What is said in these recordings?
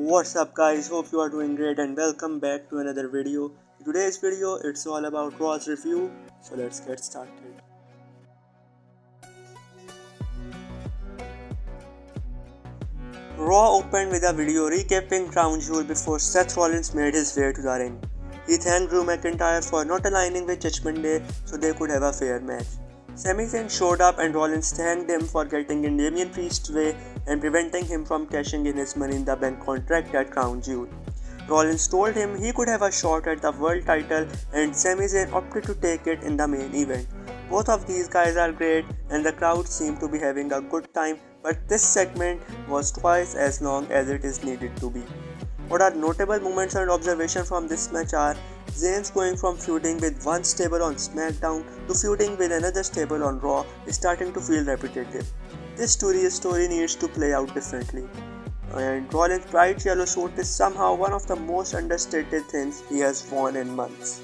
What's up guys, hope you are doing great and welcome back to another video. In today's video it's all about Raw's review, so let's get started. Raw opened with a video recapping Crown Jewel before Seth Rollins made his way to the ring. He thanked Drew McIntyre for not aligning with Judgement Day so they could have a fair match. Sami Zayn showed up and Rollins thanked him for getting in Damian Priest's way and preventing him from cashing in his Money in the Bank contract at Crown Jewel. Rollins told him he could have a shot at the world title and Sami Zayn opted to take it in the main event. Both of these guys are great and the crowd seemed to be having a good time, but this segment was twice as long as it is needed to be. What are notable moments and observations from this match are Zayn's going from feuding with one stable on SmackDown to feuding with another stable on Raw is starting to feel repetitive. This story needs to play out differently. And Rollins' bright yellow suit is somehow one of the most understated things he has worn in months.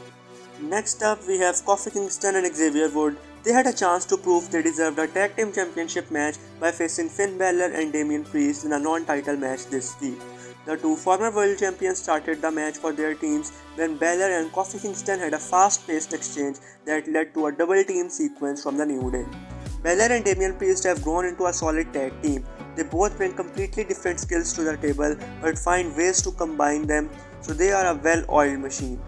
Next up, we have Kofi Kingston and Xavier Woods. They had a chance to prove they deserved a tag team championship match by facing Finn Balor and Damian Priest in a non-title match this week. The two former world champions started the match for their teams when Balor and Kofi Kingston had a fast-paced exchange that led to a double team sequence from the New Day. Balor and Damian Priest have grown into a solid tag team. They both bring completely different skills to the table but find ways to combine them, so they are a well-oiled machine.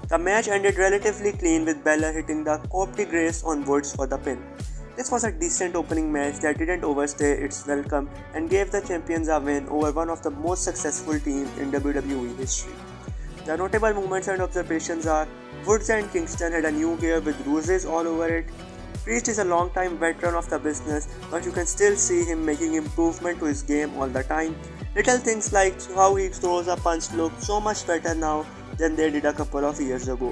The match ended relatively clean with Balor hitting the Coupe de Grace on Woods for the pin. This was a decent opening match that didn't overstay its welcome and gave the champions a win over one of the most successful teams in WWE history. The notable moments and observations are Woods and Kingston had a new gear with bruises all over it. Priest is a long-time veteran of the business, but you can still see him making improvement to his game all the time. Little things like how he throws a punch look so much better now than they did a couple of years ago.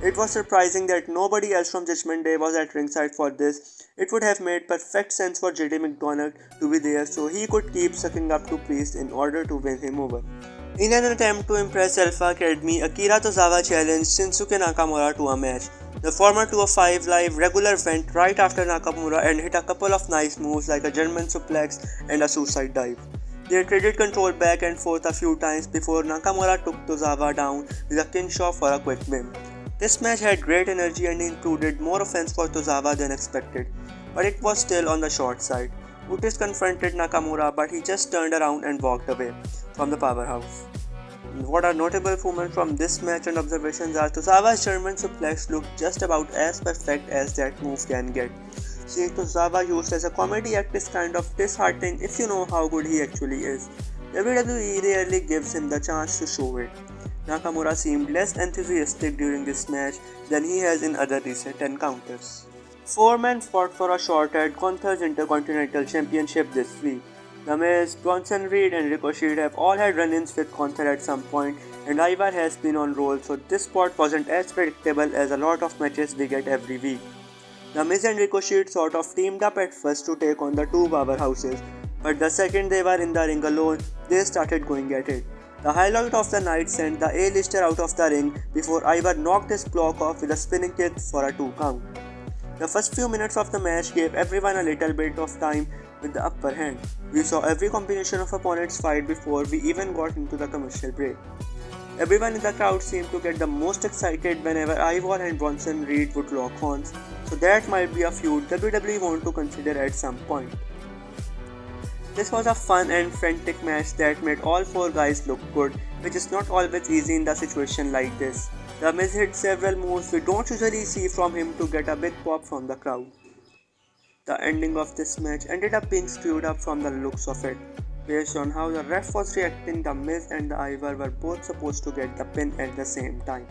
It was surprising that nobody else from Judgement Day was at ringside for this. It would have made perfect sense for JD McDonagh to be there so he could keep sucking up to Priest in order to win him over. In an attempt to impress Alpha Academy, Akira Tozawa challenged Shinsuke Nakamura to a match. The former 205 Live regular went right after Nakamura and hit a couple of nice moves like a German suplex and a suicide dive. They traded control back and forth a few times before Nakamura took Tozawa down with a king shot for a quick win. This match had great energy and included more offense for Tozawa than expected, but it was still on the short side. Otis confronted Nakamura, but he just turned around and walked away from the powerhouse. What are notable moments from this match and observations are Tozawa's German suplex looked just about as perfect as that move can get. Seeing Tozawa used as a comedy act is kind of disheartening if you know how good he actually is. WWE rarely gives him the chance to show it. Nakamura seemed less enthusiastic during this match than he has in other recent encounters. Four men fought for a shot at Gunther's Intercontinental Championship this week. The Miz, Bronson Reed and Ricochet have all had run-ins with Gunther at some point, and Ivar has been on roll, so this spot wasn't as predictable as a lot of matches we get every week. The Miz and Ricochet sort of teamed up at first to take on the two powerhouses, but the second they were in the ring alone, they started going at it. The highlight of the night sent the A-lister out of the ring before Ivar knocked his block off with a spinning kick for a 2 count. The first few minutes of the match gave everyone a little bit of time with the upper hand. We saw every combination of opponents fight before we even got into the commercial break. Everyone in the crowd seemed to get the most excited whenever Ivar and Bronson Reed would lock horns, so that might be a feud WWE want to consider at some point. This was a fun and frantic match that made all four guys look good, which is not always easy in a situation like this. The Miz hit several moves we don't usually see from him to get a big pop from the crowd. The ending of this match ended up being screwed up from the looks of it. Based on how the ref was reacting, the Miz and the Ivar were both supposed to get the pin at the same time.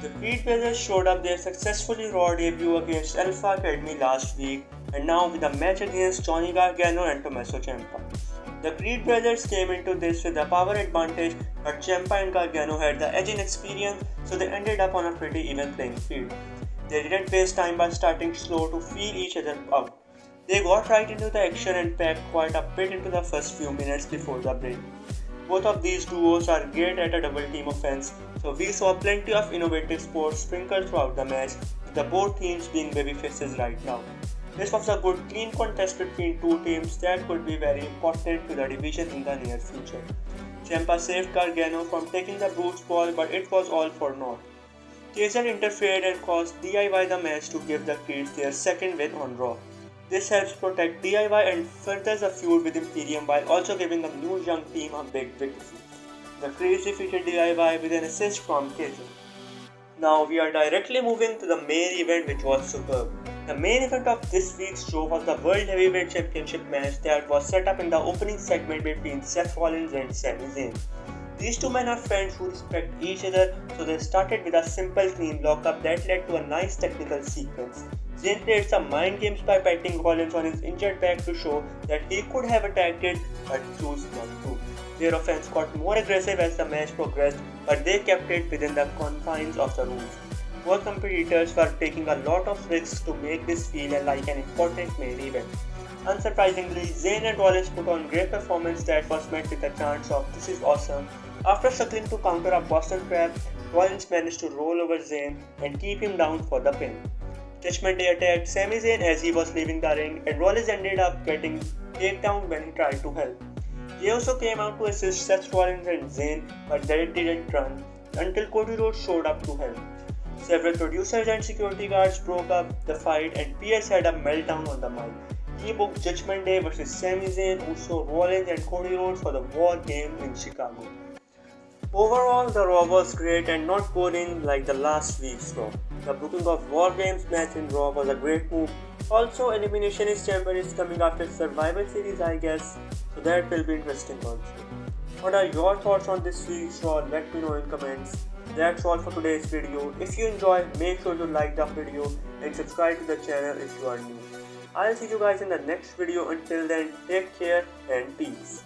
The Creed Brothers showed up their successfully Raw debut against Alpha Academy last week and now with a match against Johnny Gargano and Tommaso Ciampa. The Creed Brothers came into this with a power advantage, but Ciampa and Gargano had the edge in experience, so they ended up on a pretty even playing field. They didn't waste time by starting slow to feel each other out. They got right into the action and packed quite a bit into the first few minutes before the break. Both of these duos are great at a double team offense, so we saw plenty of innovative spots sprinkled throughout the match, with the both teams being babyfaces right now. This was a good clean contest between two teams that could be very important to the division in the near future. Ciampa saved Gargano from taking the Brute's ball, but it was all for naught. Kaiser interfered and caused DIY the match to give the Creeds their second win on Raw. This helps protect DIY and furthers the feud with Imperium while also giving the new young team a big victory. The Creeds defeated DIY with an assist from Kaiser. Now we are directly moving to the main event, which was superb. The main event of this week's show was the World Heavyweight Championship match that was set up in the opening segment between Seth Rollins and Sami Zayn. These two men are friends who respect each other, so they started with a simple clean lockup that led to a nice technical sequence. Zayn played some mind games by patting Rollins on his injured back to show that he could have attacked it, but chose not to. Their offense got more aggressive as the match progressed, but they kept it within the confines of the rules. Both competitors were taking a lot of risks to make this feel like an important main event. Unsurprisingly, Zayn and Rollins put on great performance that was met with a chant of "This is awesome." After struggling to counter a Boston Crab, Rollins managed to roll over Zayn and keep him down for the pin. Judgement Day attacked Sami Zayn as he was leaving the ring, and Rollins ended up getting takedown when he tried to help. He also came out to assist Seth Rollins and Zayn, but they didn't run until Cody Rhodes showed up to help. Several producers and security guards broke up the fight, and Pierce had a meltdown on the mic. He booked Judgement Day versus Sami Zayn, Uso, Rollins, and Cody Rhodes for the War Game in Chicago. Overall, the Raw was great and not boring like the last week's Raw. The booking of War Games match in Raw was a great move. Also, Elimination Chamber is coming after Survivor Series, I guess, so that will be interesting also. What are your thoughts on this week's Raw? Let me know in comments. That's all for today's video. If you enjoy, make sure to like the video and subscribe to the channel if you are new. I'll see you guys in the next video. Until then, take care and peace.